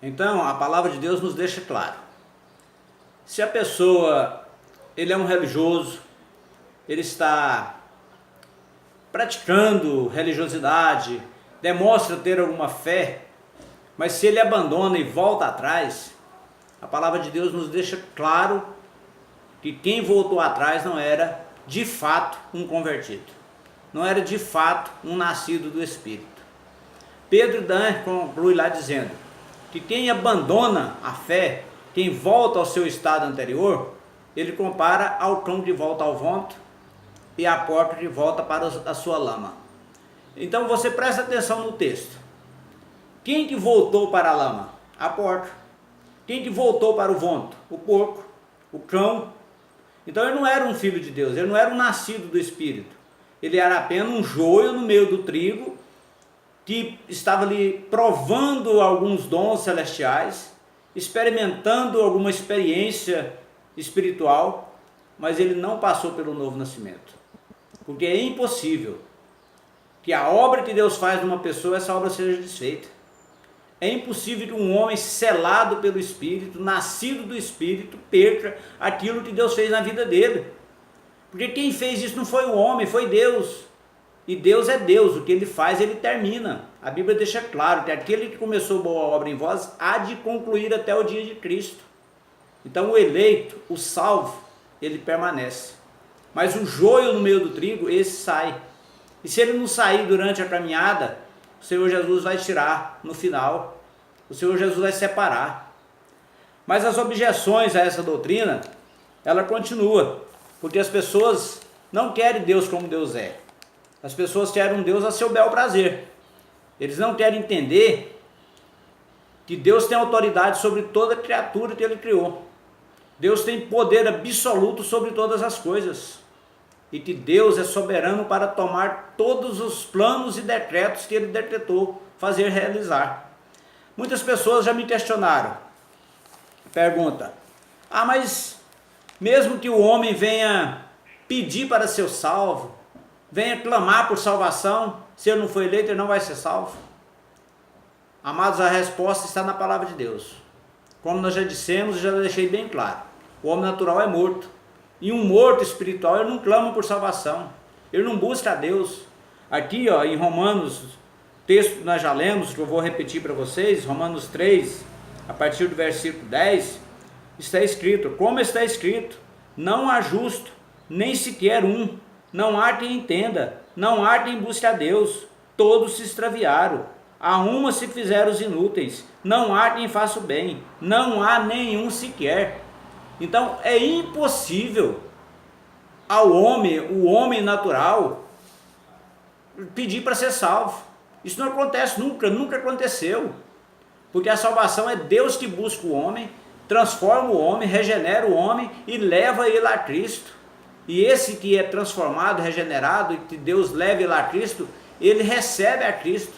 Então, a palavra de Deus nos deixa claro. Se a pessoa, ele é um religioso, ele está praticando religiosidade, demonstra ter alguma fé, mas se ele abandona e volta atrás, a palavra de Deus nos deixa claro que quem voltou atrás não era de fato um convertido, não era de fato um nascido do Espírito. Pedro Dan conclui lá dizendo que quem abandona a fé, quem volta ao seu estado anterior, ele compara ao cão de volta ao vômito e a porca de volta para a sua lama. Então você presta atenção no texto. Quem que voltou para a lama? A porca. Quem que voltou para o vômito? O porco, o cão. Então ele não era um filho de Deus, ele não era um nascido do Espírito. Ele era apenas um joio no meio do trigo, que estava ali provando alguns dons celestiais, experimentando alguma experiência espiritual, mas ele não passou pelo novo nascimento. Porque é impossível que a obra que Deus faz numa pessoa, essa obra seja desfeita. É impossível que um homem selado pelo Espírito, nascido do Espírito, perca aquilo que Deus fez na vida dele. Porque quem fez isso não foi o homem, foi Deus. E Deus é Deus, o que Ele faz, Ele termina. A Bíblia deixa claro que aquele que começou boa obra em vós, há de concluir até o dia de Cristo. Então o eleito, o salvo, ele permanece. Mas o joio no meio do trigo, esse sai. E se ele não sair durante a caminhada, o Senhor Jesus vai tirar no final. O Senhor Jesus vai separar. Mas as objeções a essa doutrina, ela continua. Porque as pessoas não querem Deus como Deus é. As pessoas querem um Deus a seu bel prazer. Eles não querem entender que Deus tem autoridade sobre toda criatura que Ele criou. Deus tem poder absoluto sobre todas as coisas. E que Deus é soberano para tomar todos os planos e decretos que Ele decretou fazer realizar. Muitas pessoas já me questionaram. Pergunta: mas mesmo que o homem venha pedir para ser salvo, venha clamar por salvação, se ele não for eleito, ele não vai ser salvo? Amados, a resposta está na palavra de Deus. Como nós já dissemos e já deixei bem claro, o homem natural é morto. E um morto espiritual, ele não clama por salvação, ele não busca a Deus. Aqui em Romanos, texto que nós já lemos, que eu vou repetir para vocês, Romanos 3, a partir do versículo 10, está escrito, como está escrito, não há justo, nem sequer um, não há quem entenda, não há quem busque a Deus, todos se extraviaram, a uma se fizeram os inúteis, não há quem faça o bem, não há nenhum sequer. Então é impossível ao homem, o homem natural, pedir para ser salvo. Isso não acontece nunca aconteceu. Porque a salvação é Deus que busca o homem, transforma o homem, regenera o homem e leva ele a Cristo. E esse que é transformado, regenerado, e que Deus leva ele a Cristo, ele recebe a Cristo.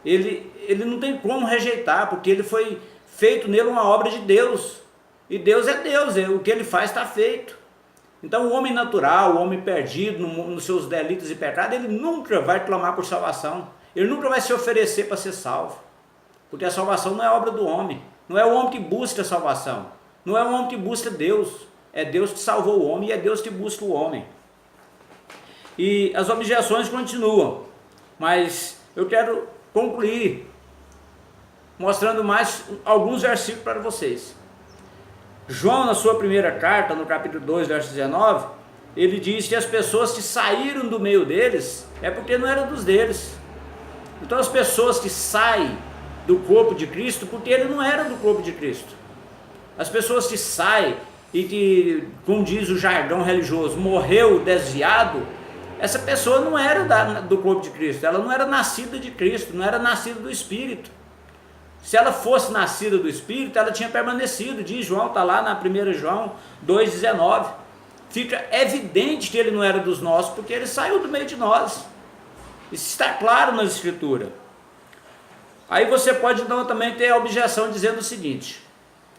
Ele não tem como rejeitar, porque ele foi feito nele uma obra de Deus. E Deus é Deus, o que ele faz está feito. Então o homem natural, o homem perdido nos seus delitos e pecados, ele nunca vai clamar por salvação. Ele nunca vai se oferecer para ser salvo. Porque a salvação não é obra do homem. Não é o homem que busca a salvação. Não é o homem que busca Deus. É Deus que salvou o homem e é Deus que busca o homem. E as objeções continuam. Mas eu quero concluir mostrando mais alguns versículos para vocês. João, na sua primeira carta, no capítulo 2, verso 19, ele diz que as pessoas que saíram do meio deles é porque não eram dos deles. Então as pessoas que saem do corpo de Cristo, porque ele não era do corpo de Cristo. As pessoas que saem e que, como diz o jargão religioso, morreu desviado, essa pessoa não era do corpo de Cristo, ela não era nascida de Cristo, não era nascida do Espírito. Se ela fosse nascida do Espírito, ela tinha permanecido, diz João, está lá na 1 João 2,19. Fica evidente que ele não era dos nossos, porque ele saiu do meio de nós. Isso está claro nas Escrituras. Aí você pode então também ter a objeção dizendo o seguinte: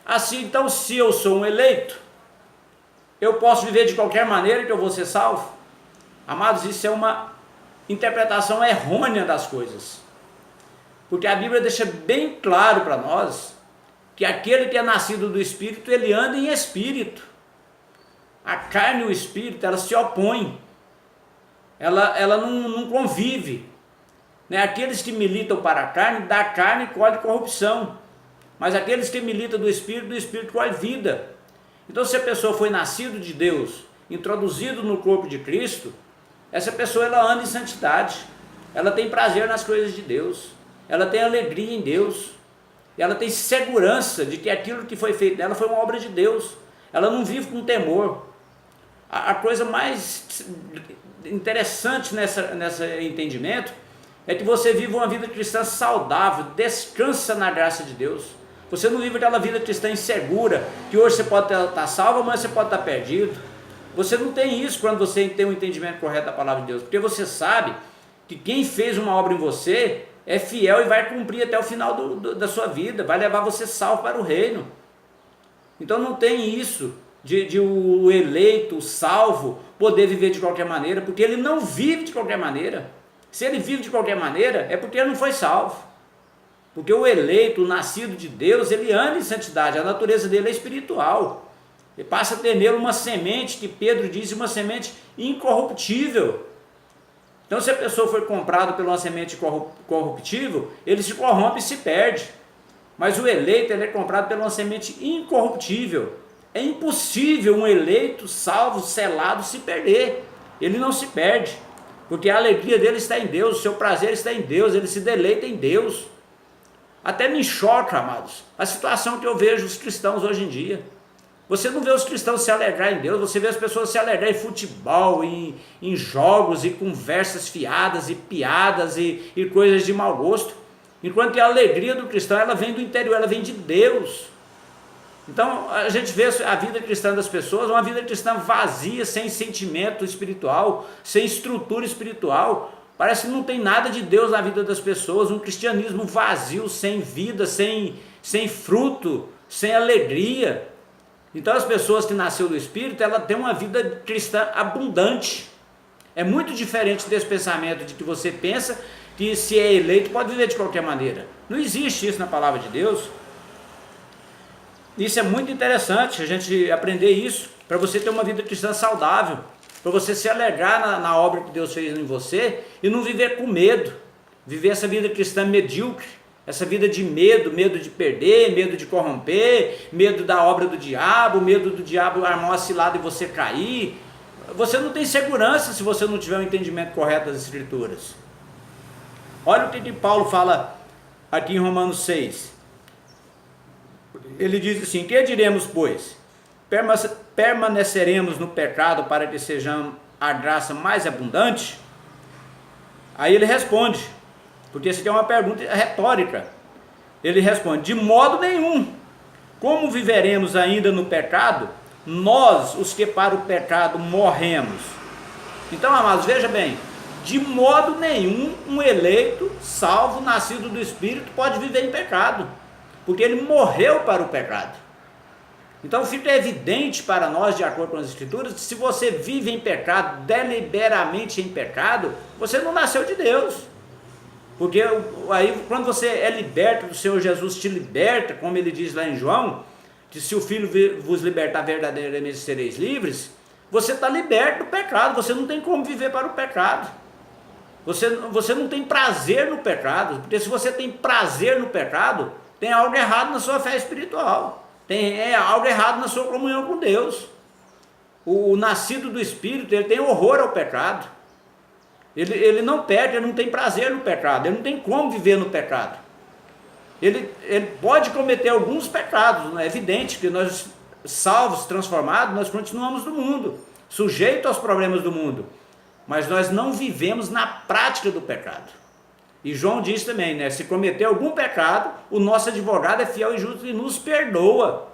assim, então, se eu sou um eleito, eu posso viver de qualquer maneira que eu vou ser salvo? Amados, isso é uma interpretação errônea das coisas. Porque a Bíblia deixa bem claro para nós que aquele que é nascido do Espírito, ele anda em Espírito. A carne e o Espírito, elas se opõem, ela não convive. Né? Aqueles que militam para a carne, da carne colhe corrupção. Mas aqueles que militam do Espírito colhe vida. Então, se a pessoa foi nascido de Deus, introduzido no corpo de Cristo, essa pessoa ela anda em santidade, ela tem prazer nas coisas de Deus, ela tem alegria em Deus, ela tem segurança de que aquilo que foi feito nela foi uma obra de Deus, ela não vive com temor. A coisa mais interessante nesse entendimento é que você vive uma vida cristã saudável, descansa na graça de Deus. Você não vive aquela vida cristã insegura, que hoje você pode estar salvo, amanhã você pode estar perdido. Você não tem isso quando você tem um entendimento correto da palavra de Deus, porque você sabe que quem fez uma obra em você é fiel e vai cumprir até o final da sua vida, vai levar você salvo para o reino. Então não tem isso de o eleito, o salvo, poder viver de qualquer maneira, porque ele não vive de qualquer maneira. Se ele vive de qualquer maneira, é porque ele não foi salvo. Porque o eleito, o nascido de Deus, ele anda em santidade, a natureza dele é espiritual. Ele passa a ter nele uma semente, que Pedro diz, uma semente incorruptível. Então, se a pessoa foi comprada por uma semente corruptível, ele se corrompe e se perde. Mas o eleito, ele é comprado por uma semente incorruptível. É impossível um eleito, salvo, selado, se perder. Ele não se perde, porque a alegria dele está em Deus, o seu prazer está em Deus, ele se deleita em Deus. Até me choca, amados, a situação que eu vejo os cristãos hoje em dia. Você não vê os cristãos se alegrar em Deus, você vê as pessoas se alegrar em futebol, em jogos e conversas fiadas e piadas e coisas de mau gosto. Enquanto que a alegria do cristão, ela vem do interior, ela vem de Deus. Então a gente vê a vida cristã das pessoas, uma vida cristã vazia, sem sentimento espiritual, sem estrutura espiritual. Parece que não tem nada de Deus na vida das pessoas, um cristianismo vazio, sem vida, sem fruto, sem alegria. Então as pessoas que nasceram do Espírito, ela tem uma vida cristã abundante. É muito diferente desse pensamento de que você pensa que se é eleito pode viver de qualquer maneira. Não existe isso na palavra de Deus. Isso é muito interessante, a gente aprender isso, para você ter uma vida cristã saudável, para você se alegrar na obra que Deus fez em você e não viver com medo, viver essa vida cristã medíocre, essa vida de medo de perder, medo de corromper, medo da obra do diabo, medo do diabo armar uma cilada e você cair. Você não tem segurança se você não tiver um entendimento correto das Escrituras. Olha o que Paulo fala aqui em Romanos 6. Ele diz assim: que diremos, pois? Permaneceremos no pecado para que sejamos a graça mais abundante? Aí ele responde, porque isso aqui é uma pergunta retórica. Ele responde: de modo nenhum. Como viveremos ainda no pecado, nós, os que para o pecado morremos? Então, amados, veja bem, de modo nenhum um eleito, salvo, nascido do Espírito, pode viver em pecado, porque ele morreu para o pecado. Então fica evidente para nós, de acordo com as Escrituras, que se você vive em pecado, deliberadamente em pecado, você não nasceu de Deus. Porque aí quando você é liberto, o Senhor Jesus te liberta, como ele diz lá em João, que se o Filho vos libertar verdadeiramente sereis livres, você está liberto do pecado, você não tem como viver para o pecado. Você não tem prazer no pecado, porque se você tem prazer no pecado, tem algo errado na sua fé espiritual. Tem algo errado na sua comunhão com Deus. O nascido do Espírito, ele tem horror ao pecado. Ele não perde, ele não tem prazer no pecado, ele não tem como viver no pecado. Ele pode cometer alguns pecados, é evidente que nós, salvos, transformados, nós continuamos no mundo, sujeitos aos problemas do mundo, mas nós não vivemos na prática do pecado. E João diz também, né, se cometer algum pecado, o nosso advogado é fiel e justo e nos perdoa.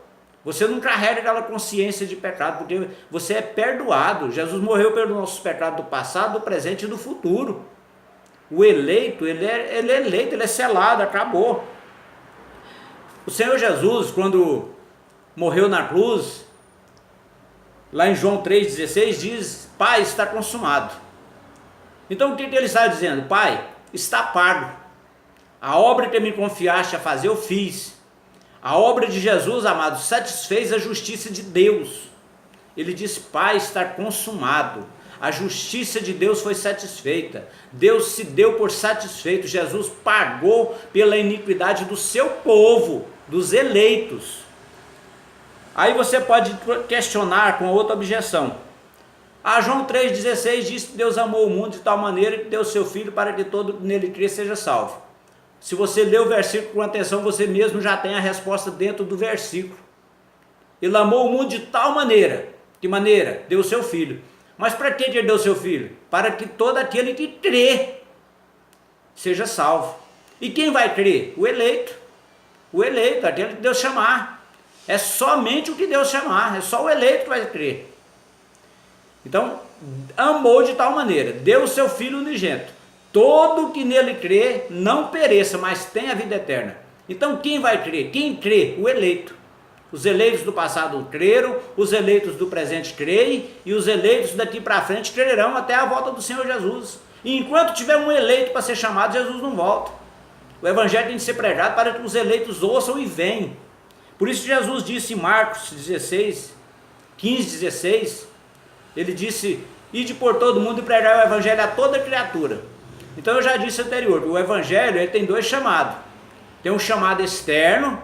Você não carrega aquela consciência de pecado, porque você é perdoado. Jesus morreu pelos nossos pecados do passado, do presente e do futuro. O eleito, ele é eleito, ele é selado, acabou. O Senhor Jesus, quando morreu na cruz, lá em João 3,16, diz: Pai, está consumado. Então o que ele está dizendo? Pai, está pago. A obra que me confiaste a fazer, eu fiz. A obra de Jesus, amados, satisfez a justiça de Deus. Ele diz: Pai, está consumado. A justiça de Deus foi satisfeita. Deus se deu por satisfeito. Jesus pagou pela iniquidade do seu povo, dos eleitos. Aí você pode questionar com outra objeção. João 3,16 diz que Deus amou o mundo de tal maneira que deu seu Filho para que todo nele crê seja salvo. Se você ler o versículo com atenção, você mesmo já tem a resposta dentro do versículo. Ele amou o mundo de tal maneira. Que maneira? Deu seu Filho. Mas para que ele deu seu Filho? Para que todo aquele que crê seja salvo. E quem vai crer? O eleito. O eleito, aquele que Deus chamar. É somente o que Deus chamar. É só o eleito que vai crer. Então, amou de tal maneira, deu o seu Filho unigênito. Todo que nele crê não pereça, mas tenha a vida eterna. Então quem vai crer? Quem crê? O eleito. Os eleitos do passado creram, os eleitos do presente creem, e os eleitos daqui para frente crerão até a volta do Senhor Jesus. E enquanto tiver um eleito para ser chamado, Jesus não volta. O evangelho tem que ser pregado para que os eleitos ouçam e venham. Por isso Jesus disse em Marcos 16, 15, 16, ele disse: ide por todo mundo e pregar o evangelho a toda criatura. Então eu já disse anterior, que o evangelho ele tem dois chamados. Tem um chamado externo,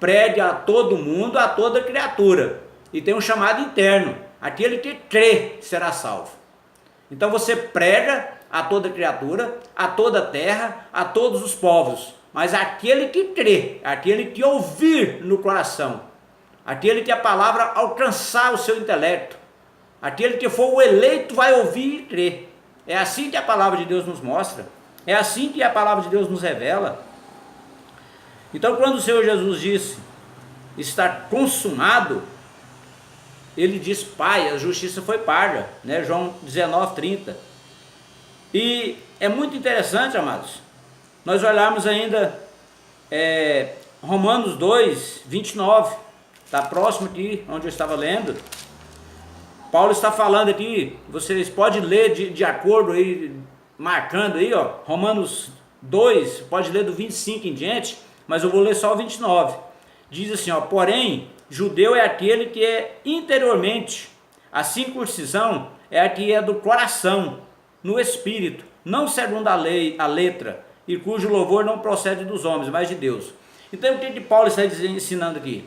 pregue a todo mundo, a toda criatura. E tem um chamado interno, aquele que crê será salvo. Então você prega a toda criatura, a toda terra, a todos os povos. Mas aquele que crê, aquele que ouvir no coração, aquele que a palavra alcançar o seu intelecto, aquele que for o eleito vai ouvir e crer. É assim que a palavra de Deus nos mostra. É assim que a palavra de Deus nos revela. Então quando o Senhor Jesus disse, está consumado, ele diz: Pai, a justiça foi paga, né? João 19, 30. E é muito interessante, amados, nós olharmos ainda Romanos 2, 29, está próximo aqui, onde eu estava lendo. Paulo está falando aqui, vocês podem ler de acordo aí, marcando aí, ó, Romanos 2, pode ler do 25 em diante, mas eu vou ler só o 29. Diz assim, ó: porém, judeu é aquele que é interiormente, a circuncisão é a que é do coração, no espírito, não segundo a lei, a letra, e cujo louvor não procede dos homens, mas de Deus. Então o que Paulo está ensinando aqui?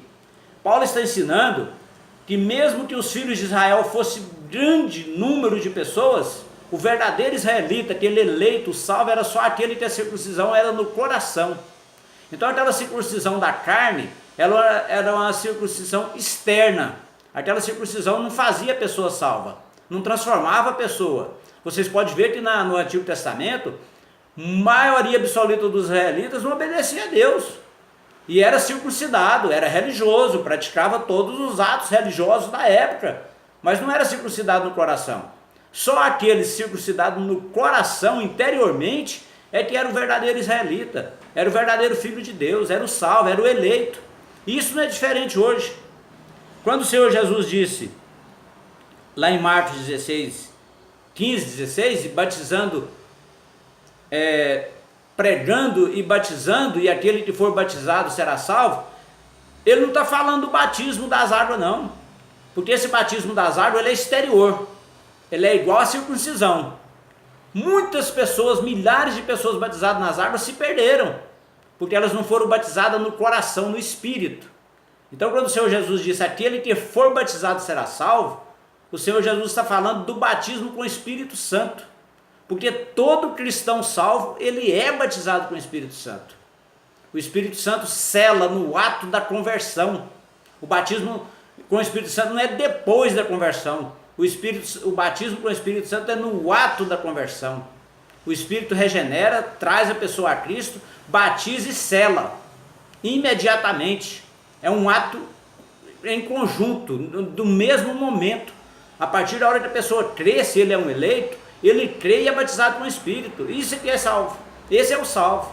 Paulo está ensinando que mesmo que os filhos de Israel fossem grande número de pessoas, o verdadeiro israelita, aquele eleito, salvo, era só aquele que a circuncisão era no coração. Então aquela circuncisão da carne, ela era uma circuncisão externa. Aquela circuncisão não fazia a pessoa salva, não transformava a pessoa. Vocês podem ver que no Antigo Testamento, a maioria absoluta dos israelitas não obedecia a Deus. E era circuncidado, era religioso, praticava todos os atos religiosos da época, mas não era circuncidado no coração. Só aquele circuncidado no coração, interiormente, é que era o verdadeiro israelita, era o verdadeiro filho de Deus, era o salvo, era o eleito. E isso não é diferente hoje. Quando o Senhor Jesus disse, lá em Marcos 16, 15, 16, batizando, pregando e batizando, e aquele que for batizado será salvo, ele não está falando do batismo das águas não, porque esse batismo das águas ele é exterior, ele é igual à circuncisão. Muitas pessoas, milhares de pessoas batizadas nas águas se perderam, porque elas não foram batizadas no coração, no espírito. Então quando o Senhor Jesus disse, aquele que for batizado será salvo, o Senhor Jesus está falando do batismo com o Espírito Santo. Porque todo cristão salvo, ele é batizado com o Espírito Santo. O Espírito Santo sela no ato da conversão. O batismo com o Espírito Santo não é depois da conversão. O batismo com o Espírito Santo é no ato da conversão. O Espírito regenera, traz a pessoa a Cristo, batiza e sela. Imediatamente. É um ato em conjunto, do mesmo momento. A partir da hora que a pessoa crê, se ele é um eleito, ele crê e é batizado com o Espírito. Isso aqui é salvo. Esse é o salvo.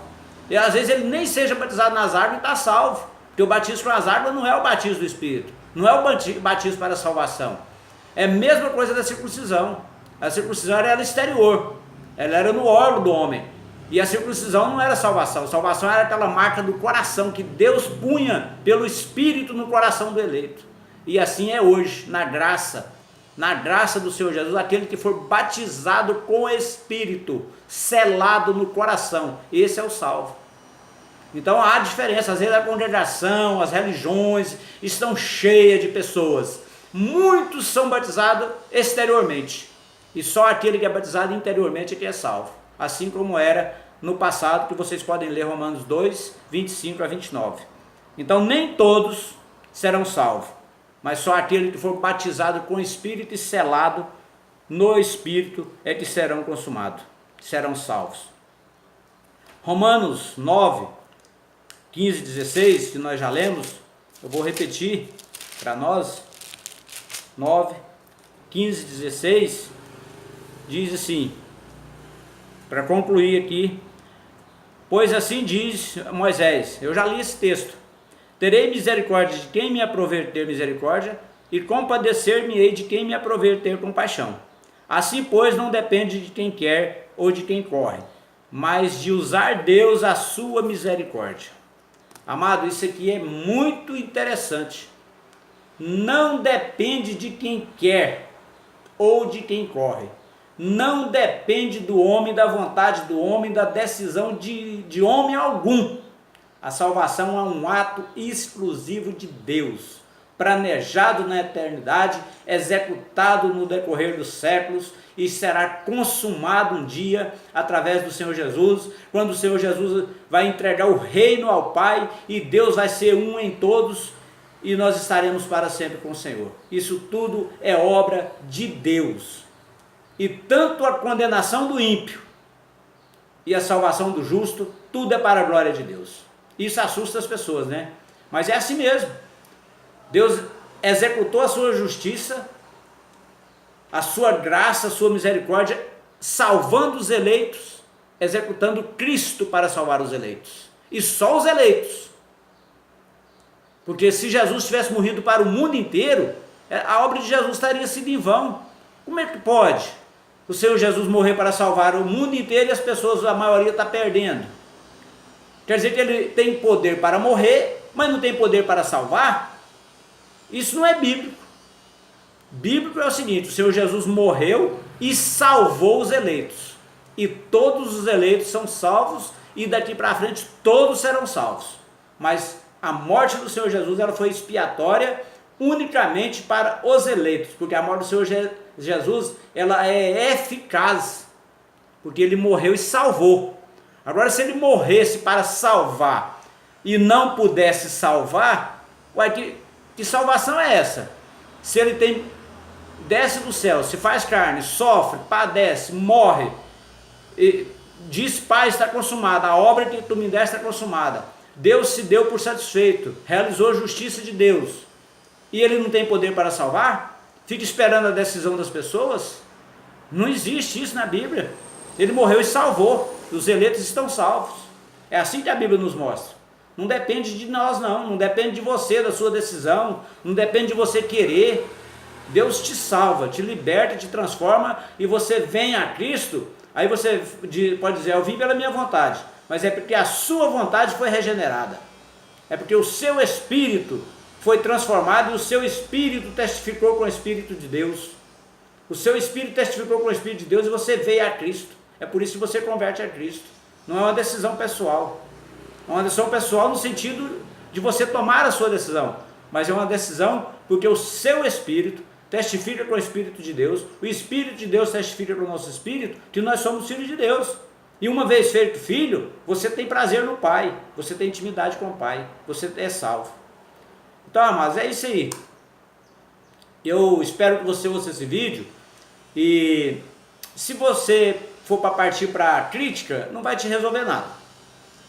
E às vezes ele nem seja batizado nas águas e está salvo. Porque o batismo com as águas não é o batismo do Espírito. Não é o batismo para a salvação. É a mesma coisa da circuncisão. A circuncisão era exterior. Ela era no órgão do homem. E a circuncisão não era salvação. Salvação era aquela marca do coração que Deus punha pelo Espírito no coração do eleito. E assim é hoje, na graça do Senhor Jesus, aquele que for batizado com o Espírito, selado no coração, esse é o salvo. Então há diferença. Às vezes a congregação, as religiões estão cheias de pessoas. Muitos são batizados exteriormente, e só aquele que é batizado interiormente é que é salvo. Assim como era no passado, que vocês podem ler Romanos 2, 25 a 29. Então nem todos serão salvos, mas só aquele que for batizado com o Espírito e selado no Espírito é que serão consumados, serão salvos. Romanos 9, 15 e 16, que nós já lemos, eu vou repetir para nós. 9, 15 e 16, diz assim, para concluir aqui: pois assim diz Moisés, eu já li esse texto, terei misericórdia de quem me aprover ter misericórdia, e compadecer-me-ei de quem me aprover ter compaixão. Assim, pois, não depende de quem quer ou de quem corre, mas de usar Deus a sua misericórdia. Amado, isso aqui é muito interessante. Não depende de quem quer ou de quem corre. Não depende do homem, da vontade do homem, da decisão de homem algum. A salvação é um ato exclusivo de Deus, planejado na eternidade, executado no decorrer dos séculos e será consumado um dia através do Senhor Jesus, quando o Senhor Jesus vai entregar o reino ao Pai e Deus vai ser um em todos e nós estaremos para sempre com o Senhor. Isso tudo é obra de Deus. E tanto a condenação do ímpio e a salvação do justo, tudo é para a glória de Deus. Isso assusta as pessoas, né? Mas é assim mesmo. Deus executou a sua justiça, a sua graça, a sua misericórdia, salvando os eleitos, executando Cristo para salvar os eleitos. E só os eleitos. Porque se Jesus tivesse morrido para o mundo inteiro, a obra de Jesus estaria sido em vão. Como é que pode o Senhor Jesus morrer para salvar o mundo inteiro e as pessoas, a maioria, está perdendo? Quer dizer que ele tem poder para morrer, mas não tem poder para salvar? Isso não é bíblico. Bíblico é o seguinte: o Senhor Jesus morreu e salvou os eleitos. E todos os eleitos são salvos, e daqui para frente todos serão salvos. Mas a morte do Senhor Jesus, ela foi expiatória unicamente para os eleitos, porque a morte do Senhor Jesus, ela é eficaz, porque ele morreu e salvou. Agora, se ele morresse para salvar e não pudesse salvar, que salvação é essa? Se ele desce do céu, se faz carne, sofre, padece, morre, e diz: Pai, está consumada, a obra que tu me deste está consumada. Deus se deu por satisfeito, realizou a justiça de Deus, e ele não tem poder para salvar? Fica esperando a decisão das pessoas? Não existe isso na Bíblia. Ele morreu e salvou, os eleitos estão salvos. É assim que a Bíblia nos mostra. Não depende de nós, não depende de você, da sua decisão, não depende de você querer. Deus te salva, te liberta, te transforma, e você vem a Cristo. Aí você pode dizer: eu vim pela minha vontade, mas é porque a sua vontade foi regenerada, é porque o seu espírito foi transformado, e o seu espírito testificou com o Espírito de Deus. O seu espírito testificou com o Espírito de Deus, e você veio a Cristo. É por isso que você converte a Cristo. Não é uma decisão pessoal. É uma decisão pessoal no sentido de você tomar a sua decisão, mas é uma decisão porque o seu espírito testifica com o Espírito de Deus, o Espírito de Deus testifica com o nosso espírito que nós somos filhos de Deus. E uma vez feito filho, você tem prazer no Pai, você tem intimidade com o Pai, você é salvo. Então, amados, é isso aí. Eu espero que você ouça esse vídeo, e se você for para partir para a crítica, não vai te resolver nada.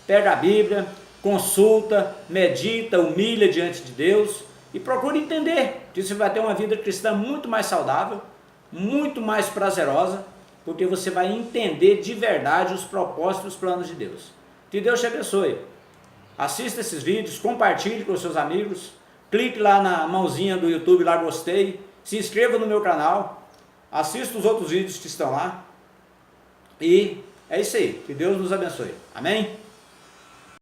Pega a Bíblia, consulta, medita, humilha diante de Deus e procura entender que você vai ter uma vida cristã muito mais saudável, muito mais prazerosa, porque você vai entender de verdade os propósitos e os planos de Deus. Que Deus te abençoe. Assista esses vídeos, compartilhe com os seus amigos, clique lá na mãozinha do YouTube, lá gostei, se inscreva no meu canal, assista os outros vídeos que estão lá, e É isso aí. Que Deus nos abençoe. Amém?